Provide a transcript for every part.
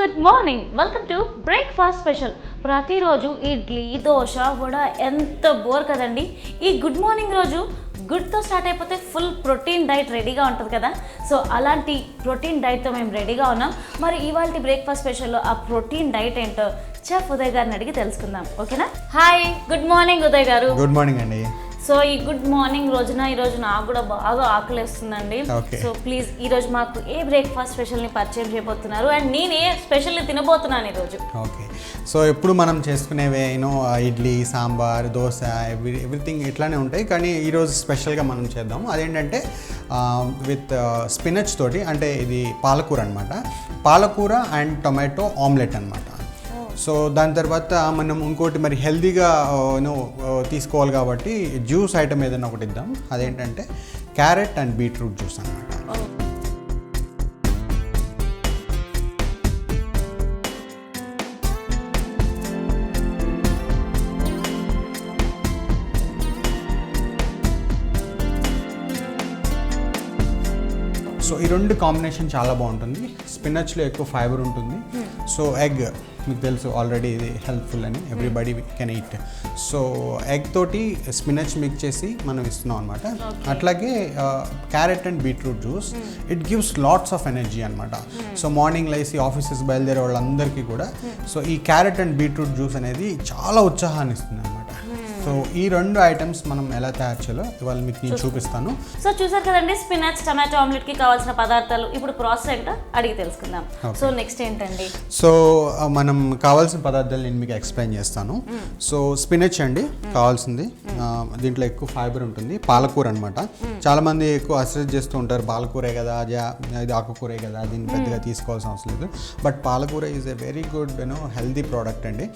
Good morning, welcome to breakfast special. ప్రతిరోజు ఇడ్లీ, దోశ, వడ ఎంత bore కదండి. ఈ గుడ్ మార్నింగ్ రోజు గుడ్తో స్టార్ట్ అయిపోతే ఫుల్ ప్రోటీన్ డైట్ రెడీగా ఉంటుంది కదా. సో అలాంటి ప్రోటీన్ డైట్తో మేము రెడీగా ఉన్నాం. మరి ఇవాళ బ్రేక్ఫాస్ట్ స్పెషల్లో ఆ ప్రోటీన్ డైట్ ఏంటో చెఫ్ ఉదయ్ గారిని అడిగి తెలుసుకుందాం. ఓకేనా? హాయ్, గుడ్ మార్నింగ్ ఉదయ్ గారు. గుడ్ మార్నింగ్ అండి. సో ఈ గుడ్ మార్నింగ్ రోజున ఈరోజు నాకు కూడా బాగా ఆకలిస్తుందండి. సో ప్లీజ్ ఈరోజు మాకు ఏ బ్రేక్ఫాస్ట్ స్పెషల్ని పరిచయం చేయబోతున్నారు అండ్ నేను ఏ స్పెషల్ని తినబోతున్నాను ఈరోజు? ఓకే, సో ఎప్పుడు మనం చేసుకునేవే ఇడ్లీ, సాంబార్, దోశ, ఎవ్రీథింగ్ ఇట్లానే ఉంటాయి. కానీ ఈరోజు స్పెషల్గా మనం చేద్దాం. అదేంటంటే విత్ స్పినచ్ తోటి, అంటే ఇది పాలకూర అనమాట. పాలకూర అండ్ టొమాటో ఆమ్లెట్ అనమాట. సో దాని తర్వాత మనం ఇంకోటి మరి హెల్తీగా తీసుకోవాలి కాబట్టి జ్యూస్ ఐటమ్ ఏదైనా ఒకటి ఇద్దాం. అదేంటంటే క్యారెట్ అండ్ బీట్రూట్ జ్యూస్ అనమాట. సో ఈ రెండు కాంబినేషన్ చాలా బాగుంటుంది. స్పినచ్లో ఎక్కువ ఫైబర్ ఉంటుంది. సో ఎగ్ మీకు తెలుసు ఆల్రెడీ, ఇది హెల్ప్ఫుల్ అని everybody can eat. So egg తోటి స్పినచ్ మిక్స్ చేసి మనం ఇస్తున్నాం అనమాట. అట్లాగే carrot and beetroot juice, it gives lots of energy అనమాట. సో మార్నింగ్ లేసి ఆఫీసెస్ బయలుదేరే వాళ్ళందరికీ కూడా సో ఈ క్యారెట్ అండ్ బీట్రూట్ జ్యూస్ అనేది చాలా ఉత్సాహాన్ని ఇస్తుంది అనమాట. సో ఈ రెండు ఐటమ్స్ మనం ఎలా తయారు చేయాలో ఇవాళ మీకు నేను చూపిస్తాను. సో చూసారు కదండి, స్పినాచ్ టమాటో ఆమ్లెట్కి కావాల్సిన పదార్థాలు. ఇప్పుడు ప్రాసెస్ ఏంటో అడిగి తెలుసుకుందాం. సో నెక్స్ట్ ఏంటండి? సో మనం కావాల్సిన పదార్థాలు నేను మీకు ఎక్స్ప్లెయిన్ చేస్తాను. సో స్పినచ్ అండి కావాల్సింది. దీంట్లో ఎక్కువ ఫైబర్ ఉంటుంది. పాలకూర అనమాట. చాలామంది ఎక్కువ అసెస్ చేస్తూ ఉంటారు, పాలకూరే కదా, ఇది ఆకుకూరే కదా, దీన్ని పెద్దగా తీసుకోవాల్సిన అవసరం లేదు. బట్ పాలకూర is a very good healthy product అండి.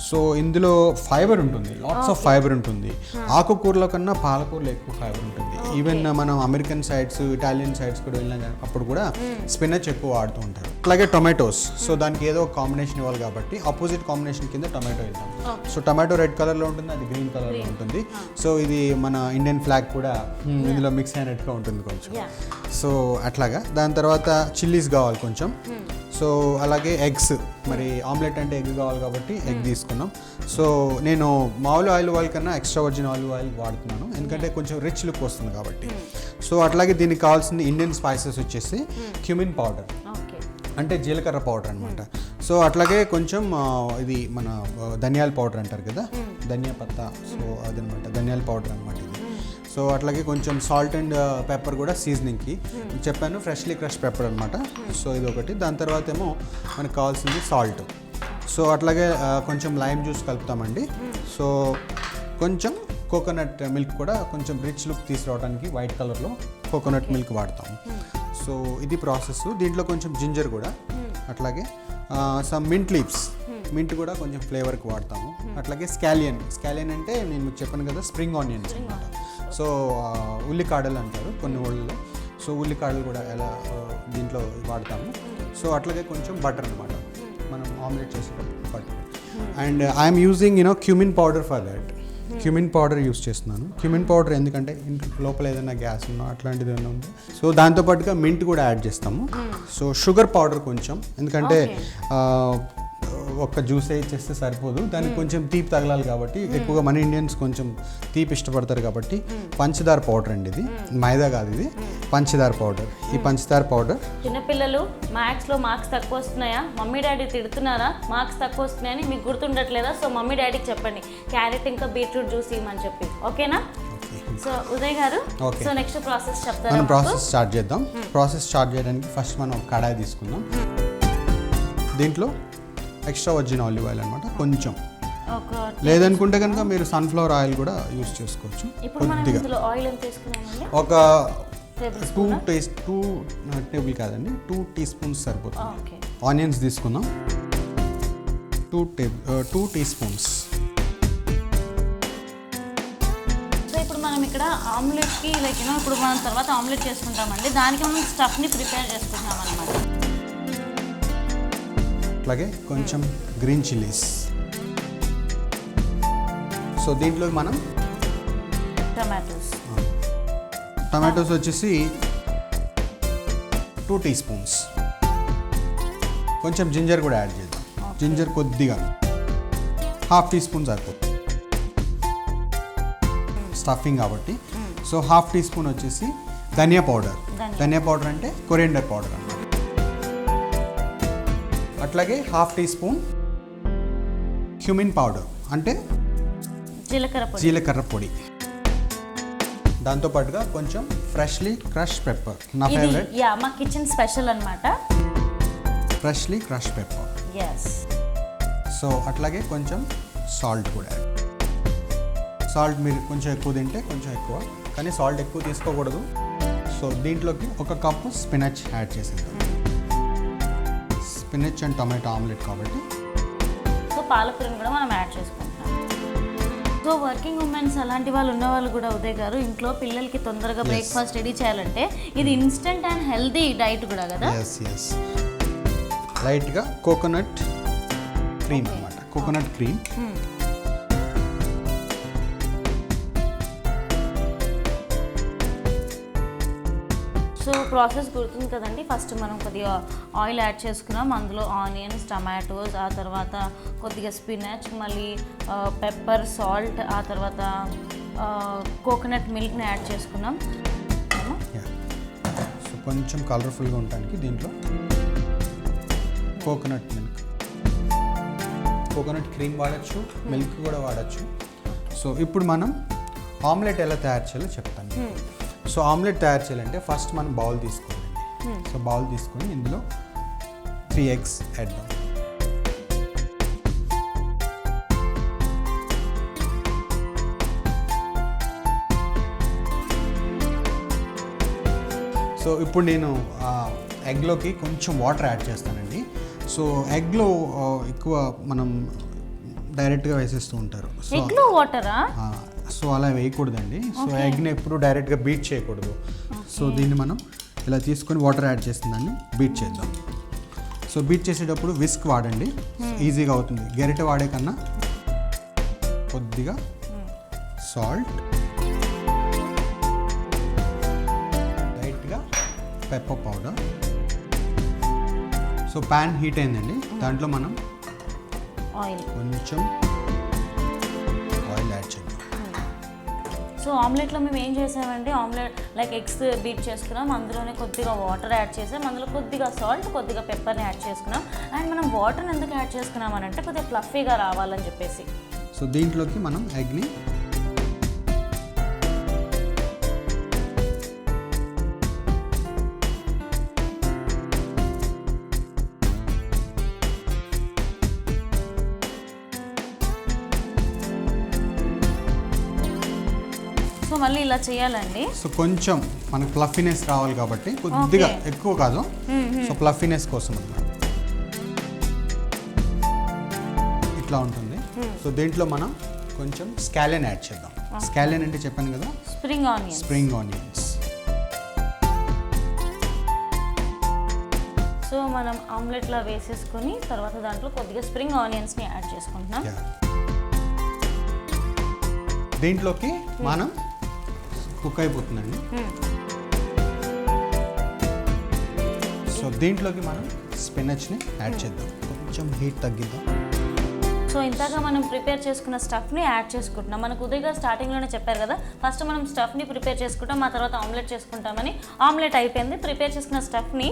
సో ఇందులో ఫైబర్ ఉంటుంది, లాట్స్ ఆఫ్ ఫైబర్ ఉంటుంది. ఆకుకూరలో కన్నా పాలకూరలో ఎక్కువ ఫైబర్ ఉంటుంది. ఈవెన్ మనం అమెరికన్ సైడ్స్, ఇటాలియన్ సైడ్స్ కూడా వెళ్ళిన అప్పుడు కూడా స్పినచ్ ఎక్కువ వాడుతూ ఉంటారు. అలాగే టొమాటోస్. సో దానికి ఏదో ఒక కాంబినేషన్ ఇవ్వాలి కాబట్టి ఆపోజిట్ కాంబినేషన్ కింద టొమాటో ఇద్దాం. సో టొమాటో రెడ్ కలర్లో ఉంటుంది, అది గ్రీన్ కలర్లో ఉంటుంది. సో ఇది మన ఇండియన్ ఫ్లాగ్ కూడా ఇందులో మిక్స్ అయినట్టుగా ఉంటుంది కొంచెం. సో అట్లాగా. దాని తర్వాత చిల్లీస్ కావాలి కొంచెం. సో అలాగే ఎగ్స్, మరి ఆమ్లెట్ అంటే ఎగ్ కావాలి కాబట్టి ఎగ్ తీసుకున్నాం. సో నేను మామూలు ఆయిల్ కన్నా ఎక్స్ట్రా వర్జిన్ ఆలివ్ ఆయిల్ వాడుతున్నాను, ఎందుకంటే కొంచెం రిచ్ లుక్ వస్తుంది కాబట్టి. సో అట్లాగే దీనికి కావాల్సింది ఇండియన్ స్పైసెస్ వచ్చేసి క్యూమిన్ పౌడర్, అంటే జీలకర్ర పౌడర్ అనమాట. సో అట్లాగే కొంచెం ఇది మన ధనియాల పౌడర్ అంటారు కదా, ధనియా పత్తా. సో అదనమాట ధనియాల పౌడర్ అనమాట ఇది. సో అట్లాగే కొంచెం సాల్ట్ అండ్ పెప్పర్ కూడా సీజనింగ్కి చెప్పాను, ఫ్రెష్లీ క్రష్ పెప్పర్ అనమాట. సో ఇది ఒకటి. దాని తర్వాత ఏమో మనకు కావాల్సింది సాల్ట్. సో అట్లాగే కొంచెం లైమ్ జ్యూస్ కలుపుతామండి. సో కొంచెం కోకోనట్ మిల్క్ కూడా కొంచెం రిచ్ లుక్ తీసుకురావడానికి వైట్ కలర్లో కోకోనట్ మిల్క్ వాడతాము. సో ఇది ప్రాసెస్. దీంట్లో కొంచెం జింజర్ కూడా, అట్లాగే సమ్ మింట్ లీవ్స్, మింట్ కూడా కొంచెం ఫ్లేవర్కి వాడతాము. అట్లాగే స్కాలియన్ అంటే నేను మీకు చెప్పాను కదా, స్ప్రింగ్ ఆనియన్స్ అనమాట. సో ఉల్లికాడలు అంటారు కొన్ని ఊళ్ళలో. సో ఉల్లికాడలు కూడా ఎలా దీంట్లో వాడతాము. సో అట్లాగే కొంచెం బటర్ అనమాట, మనం ఆమ్లెట్ చేసేటప్పుడు butter. And I'm using cumin powder for that. Cumin powder use చేస్తున్నాను. క్యూమిన్ పౌడర్ ఎందుకంటే లోపల ఏదైనా గ్యాస్ ఉన్నా అట్లాంటిది ఏమైనా ఉంది. సో దాంతోపాటుగా మింట్ కూడా యాడ్ చేస్తాము. సో షుగర్ పౌడర్ కొంచెం, ఎందుకంటే ఒక్క జ్యూస్ చేస్తే సరిపోదు, దానికి కొంచెం తీపి తగలాలి కాబట్టి, ఎక్కువగా మన ఇండియన్స్ కొంచెం తీపి ఇష్టపడతారు కాబట్టి పంచదార పౌడర్ అండి ఇది, మైదా కాదు, ఇది పంచదార పౌడర్. ఈ పంచదార పౌడర్, చిన్నపిల్లలు మ్యాథ్స్లో మార్క్స్ తక్కువ వస్తున్నాయా, మమ్మీ డాడీ తిడుతున్నారా, మార్క్స్ తక్కువ వస్తున్నాయని మీకు గుర్తుండట్లేదా? సో మమ్మీ డాడీకి చెప్పండి క్యారెట్ ఇంకా బీట్రూట్ జ్యూస్ ఇవ్వమని చెప్పి, ఓకేనా? సో ఉదయ్ గారు, సో నెక్స్ట్ ప్రాసెస్ చెప్తారా? మనం ప్రాసెస్ స్టార్ట్ చేద్దాం. ప్రాసెస్ స్టార్ట్ చేయడానికి ఫస్ట్ మనం కడాయి తీసుకుందాం. దీంట్లో ఎక్స్ట్రా వర్జిన్ ఆలివ్ ఆయిల్ అనమాట కొంచెం, లేదనుకుంటే కనుక మీరు సన్ఫ్లవర్ ఆయిల్ కూడా యూస్ చేసుకోవచ్చు. కొద్దిగా ఒక 2 టేబుల్ కాదండి, 2 టీ స్పూన్స్ సరిపోతుంది. ఆనియన్స్ తీసుకుందాం, 2 టీ స్పూన్స్. సో ఇప్పుడు మనం ఇక్కడ ఆమ్లెట్కి ఇప్పుడు మనం తర్వాత ఆమ్లెట్ చేసుకుంటామండి, దానికి మనం స్టఫ్ని ప్రిపేర్ చేసుకుంటాం అనమాట. అట్లాగే కొంచెం గ్రీన్ చిల్లీస్. సో దీంట్లో మనం టమాటోస్ వచ్చేసి 2 టీ స్పూన్స్. కొంచెం జింజర్ కూడా యాడ్ చేద్దాం. జింజర్ కొద్దిగా, హాఫ్ టీ స్పూన్ సరిపోతుంది స్టఫింగ్ కాబట్టి. సో హాఫ్ టీ స్పూన్ వచ్చేసి ధనియా పౌడర్. ధనియా పౌడర్ అంటే కొరియండర్ పౌడర్ అన్నమాట. అట్లాగే half teaspoon cumin powder అంటే జీలకర్ర పొడి. దాంతోపాటుగా కొంచెం ఫ్రెష్లీ క్రష్ పెప్పర్, నా ఫేవరెట్. మా కిచెన్ స్పెషల్ అన్నమాట, ఫ్రెష్లీ క్రష్ పెప్పర్. సో అట్లాగే కొంచెం సాల్ట్ కూడా. సాల్ట్ మీరు కొంచెం ఎక్కువ తింటే కొంచెం ఎక్కువ, కానీ సాల్ట్ ఎక్కువ తీసుకోకూడదు. సో దీంట్లోకి ఒక కప్పు స్పినచ్ యాడ్ చేసేద్దాం. స్పినచ్ అండ్ టొమాటో ఆమ్లెట్ కాబట్టి. సో పాలకూరని కూడా మనం యాడ్ చేసుకుంటున్నాం. సో వర్కింగ్ ఉమెన్స్ అలాంటి వాళ్ళు ఉన్న వాళ్ళు కూడా ఉదయ్ గారు ఇంట్లో పిల్లలకి తొందరగా బ్రేక్ఫాస్ట్ రెడీ చేయాలంటే ఇది ఇన్స్టెంట్ అండ్ హెల్దీ డైట్ కూడా కదా. ఎస్ లైట్గా కోకోనట్ క్రీమ్ అన్నమాట. Coconut cream. సో ప్రాసెస్ గుర్తుంది కదండి. ఫస్ట్ మనం కొద్దిగా ఆయిల్ యాడ్ చేసుకున్నాం, అందులో ఆనియన్స్, టమాటోస్, ఆ తర్వాత కొద్దిగా స్పినచ్, మళ్ళీ పెప్పర్, సాల్ట్, ఆ తర్వాత కోకోనట్ మిల్క్ని యాడ్ చేసుకున్నాం. సో కొంచెం కలర్ఫుల్గా ఉండడానికి దీంట్లో కోకోనట్ మిల్క్, కోకోనట్ క్రీమ్ వాడచ్చు, మిల్క్ కూడా వాడచ్చు. సో ఇప్పుడు మనం ఆమ్లెట్ ఎలా తయారు చేయాలో చెప్తాను. సో ఆమ్లెట్ తయారు చేయాలంటే ఫస్ట్ మనం బౌల్ తీసుకోవాలండి. సో బౌల్ తీసుకొని ఇందులో 3 eggs వేద్దాం. సో ఇప్పుడు నేను ఎగ్లోకి కొంచెం వాటర్ యాడ్ చేస్తానండి. సో ఎగ్లో ఎక్కువ మనం డైరెక్ట్గా వేసేస్తూ ఉంటారు. ఎగ్లో వాటరా? సో అలా వేయకూడదండి. సో ఎగ్ని ఎప్పుడు డైరెక్ట్గా బీట్ చేయకూడదు. సో దీన్ని మనం ఇలా తీసుకొని వాటర్ యాడ్ చేసిందాన్ని బీట్ చేద్దాం. సో బీట్ చేసేటప్పుడు విస్క్ వాడండి, ఈజీగా అవుతుంది. గరిటె వాడే కన్నా కొద్దిగా సాల్ట్, లైట్గా pepper powder. So pan heat అయిందండి, దాంట్లో మనం ఆయిల్, కొంచెం ఆయిల్ యాడ్ చేద్దాం. సో ఆమ్లెట్లో మేము ఏం చేసామంటే ఆమ్లెట్ లైక్ ఎగ్స్ బీట్ చేసుకున్నాం, అందులోనే కొద్దిగా వాటర్ యాడ్ చేసాం, అందులో కొద్దిగా సాల్ట్, కొద్దిగా పెప్పర్ని యాడ్ చేసుకున్నాం. అండ్ మనం వాటర్ని ఎందుకు యాడ్ చేసుకున్నాం అని అంటే కొద్దిగా ఫ్లఫీగా రావాలని చెప్పేసి. సో దీంట్లోకి మనం ఎగ్ని సో మళ్ళీ ఇలా చేయాలండి. సో కొంచెం మనకు ఫ్లఫీనెస్ రావాలి కాబట్టి కొద్దిగా, ఎక్కువ కాదు. సో ఫ్లఫీనెస్ కోసం అన్నమాట ఇట్లా ఉంటుంది. సో దీంట్లో మనం కొంచెం స్కాలియన్ యాడ్ చేద్దాం. స్కాలియన్ అంటే చెప్పాను కదా, స్ప్రింగ్ ఆనియన్స్. సో మనం ఆమ్లెట్లో వేసేసుకొని తర్వాత దాంట్లో కొద్దిగా స్ప్రింగ్ ఆనియన్స్ని యాడ్ చేసుకుంటున్నాం. దీంట్లోకి మనం కుక్ అయిపోతుందండి. సో దీంట్లోకి మనం స్పినచ్ని యాడ్ చేద్దాం. కొంచెం హీట్ తగ్గిద్దాం. సో ఇంతగా మనం ప్రిపేర్ చేసుకున్న స్టఫ్ని యాడ్ చేసుకుంటున్నాం. మనకు ఉదయ్ గారు స్టార్టింగ్లోనే చెప్పారు కదా, ఫస్ట్ మనం స్టఫ్ని ప్రిపేర్ చేసుకుంటాం, ఆ తర్వాత ఆమ్లెట్ చేసుకుంటామని. ఆమ్లెట్ అయిపోయింది, ప్రిపేర్ చేసుకున్న స్టఫ్ని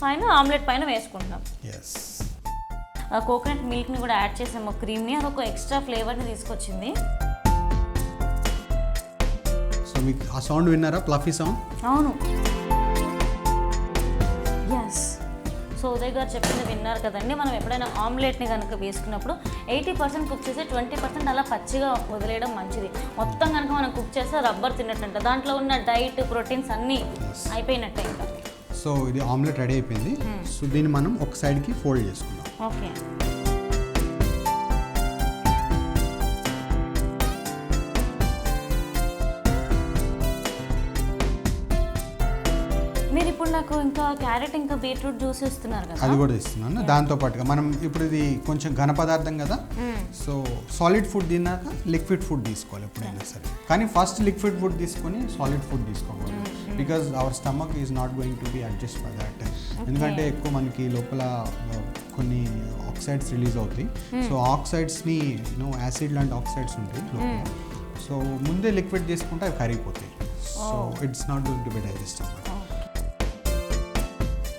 పైన ఆమ్లెట్ పైన వేసుకుంటున్నాం. కోకోనట్ మిల్క్ని కూడా యాడ్ చేసాము, క్రీమ్ని, అదొక ఎక్స్ట్రా ఫ్లేవర్ని తీసుకొచ్చింది. సో మీకు ఆ సౌండ్ విన్నారా, ఫ్లఫీ సౌండ్? అవును, ఎస్. సో ఉదయ్ గారు చెప్పింది విన్నారు కదండి. మనం ఎప్పుడైనా ఆమ్లెట్ని కనుక వేసుకున్నప్పుడు 80% కుక్ చేసి 20% అలా పచ్చిగా వదిలేయడం మంచిది. మొత్తం కనుక మనం కుక్ చేస్తే రబ్బర్ తిన్నట్టంట, దాంట్లో ఉన్న డైట్, ప్రోటీన్స్ అన్నీ అయిపోయినట్టే ఇంకా. సో ఇది ఆమ్లెట్ రెడీ అయిపోయింది. సో దీన్ని మనం ఒక సైడ్కి ఫోల్డ్ చేసుకుందాం. ఓకే. మీరు ఇప్పుడు నాకు ఇంకా క్యారెట్ ఇంకా బీట్రూట్ జ్యూస్ ఇస్తున్నారు కదా, అది కూడా ఇస్తున్నాను. దాంతోపాటుగా మనం ఇప్పుడు ఇది కొంచెం ఘన పదార్థం కదా, సో సాలిడ్ ఫుడ్ తిన్నాక లిక్విడ్ ఫుడ్ తీసుకోవాలి ఎప్పుడైనా సరే. కానీ ఫస్ట్ లిక్విడ్ ఫుడ్ తీసుకొని సాలిడ్ ఫుడ్ తీసుకోకూడదు, because our stomach is not going to be adjust for that. ఎందుకంటే ఎక్కువ మనకి లోపల కొన్ని ఆక్సైడ్స్ రిలీజ్ అవుతాయి. సో ఆక్సైడ్స్ని యాసిడ్ లాంటి ఆక్సైడ్స్ ఉంటాయి లోపల. సో ముందే లిక్విడ్ చేసుకుంటే అవి కరిగిపోతాయి. So it's not going to be digest అన్నమాట.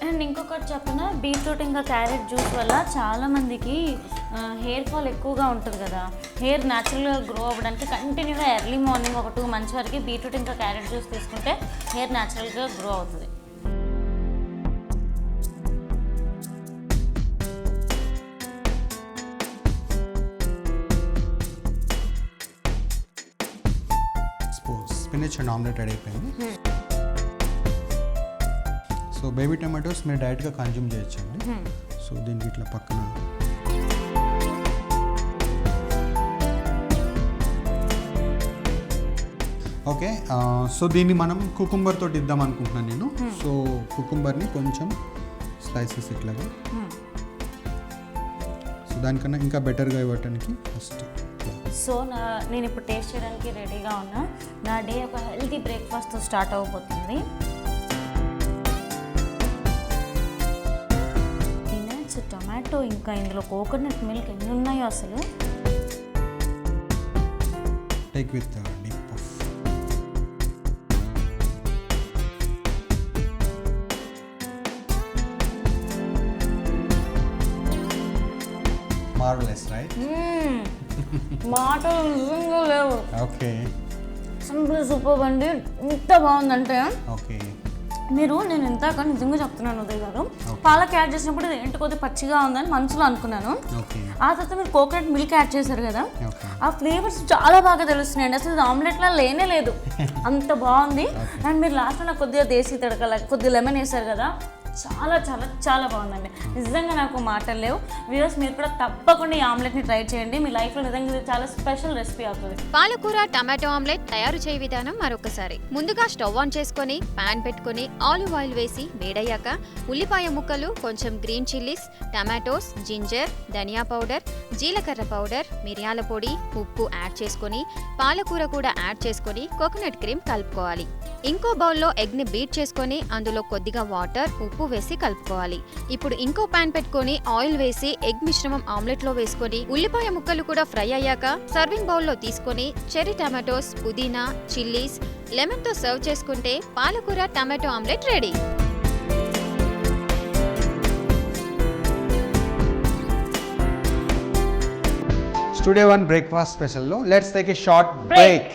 అండ్ ఇంకొకటి చెప్పిన బీట్రూట్ ఇంకా క్యారెట్ జ్యూస్ వల్ల చాలామందికి హెయిర్ ఫాల్ ఎక్కువగా ఉంటుంది కదా. హెయిర్ న్యాచురల్గా గ్రో అవ్వడానికి కంటిన్యూగా ఎర్లీ మార్నింగ్ ఒక 2 months వరకు బీట్రూట్ ఇంకా క్యారెట్ జ్యూస్ తీసుకుంటే హెయిర్ న్యాచురల్గా గ్రో అవుతుంది. స్పినచ్ అండ్ ఆమ్లెట్ రెడీ అయిపోయింది. సో బేబీ టమాటోస్ మీరు డైరెక్ట్గా కన్జ్యూమ్ చేయొచ్చండి. సో దీనికి ఇట్లా పక్కన ఓకే. సో దీన్ని మనం కుకుంబర్ తోటి ఇద్దాం అనుకుంటున్నాను నేను. సో కుకుంబర్ని కొంచెం స్లైసెస్ ఇట్లాగా. సో దానికన్నా ఇంకా బెటర్గా ఇవ్వటానికి ఫస్ట్ సో నేను ఇప్పుడు టేస్ట్ చేయడానికి రెడీగా ఉన్నా. నా డే ఒక హెల్తీ బ్రేక్ఫాస్ట్తో స్టార్ట్ అవ్వబోతుంది. టొమాటో ఇంకా ఇందులో కోకోనట్ మిల్క్ ఎన్ని ఉన్నాయో అసలు. Take with deep puff. Marvellous right? మాటలు నిజంగా లేవు. ఓకే, సింపుల్ సూపర్ అండి. ఎంత బాగుందంటే ఓకే నేను ఇంతక నిజంగా చెప్తున్నాను ఉదయ్ గారు, పాలక్ యాడ్ చేసినప్పుడు ఏంటి కొద్దిగా పచ్చిగా ఉందని మనసులో అనుకున్నాను. ఆ తర్వాత మీరు కోకోనట్ మిల్క్ యాడ్ చేశారు కదా, ఆ ఫ్లేవర్స్ చాలా బాగా తెలుస్తున్నాయండి. అసలు ఆమ్లెట్లా లేనే లేదు, అంత బాగుంది. అండ్ మీరు లాస్ట్లో నాకు కొద్దిగా దేశీ తడక కొద్దిగా లెమన్ వేశారు కదా, చాలా చాలా చాలా బాగుందండి. నిజంగా నాకు మాటలు లేవు. వ్యూవర్స్ మీరు కూడా తప్పకుండా ఈ ఆమ్లెట్ని ట్రై చేయండి. మీ లైఫ్లో నిజంగా ఇది చాలా స్పెషల్ రెసిపీ అవుతుంది. పాలకూర టమాటో ఆమ్లెట్ తయారు చేయ విధానం మరొకసారి. ముందుగా స్టవ్ ఆన్ చేసుకొని పాన్ పెట్టుకొని ఆలివ్ ఆయిల్ వేసి వేడయ్యాక ఉల్లిపాయ ముక్కలు, కొంచెం గ్రీన్ చిల్లీస్, టమాటోస్, జింజర్, ధనియా పౌడర్, జీలకర్ర పౌడర్, మిరియాల పొడి, ఉప్పు యాడ్ చేసుకొని పాలకూర కూడా యాడ్ చేసుకొని కోకోనట్ క్రీమ్ కలుపుకోవాలి. ఇంకో బౌల్లో ఎగ్ని బీట్ చేసుకొని అందులో కొద్దిగా వాటర్, ఉప్పు వేసి కలుపుకోవాలి. ఇప్పుడు ఇంకో పాన్ పెట్టుకొని ఆయిల్ వేసి ఎగ్ మిశ్రమం ఆమ్లెట్ లో వేసుకొని ఉల్లిపాయ ముక్కలు కూడా ఫ్రై అయ్యాక సర్వింగ్ బౌల్ లో తీసుకొని చెర్రీ టమాటోస్, పుదీనా, చిల్లీస్, లెమన్ తో సర్వ్ చేసుకుంటే పాలకూర tomato omelette ready. Studio 1 breakfast స్పెషల్లో let's take a short break.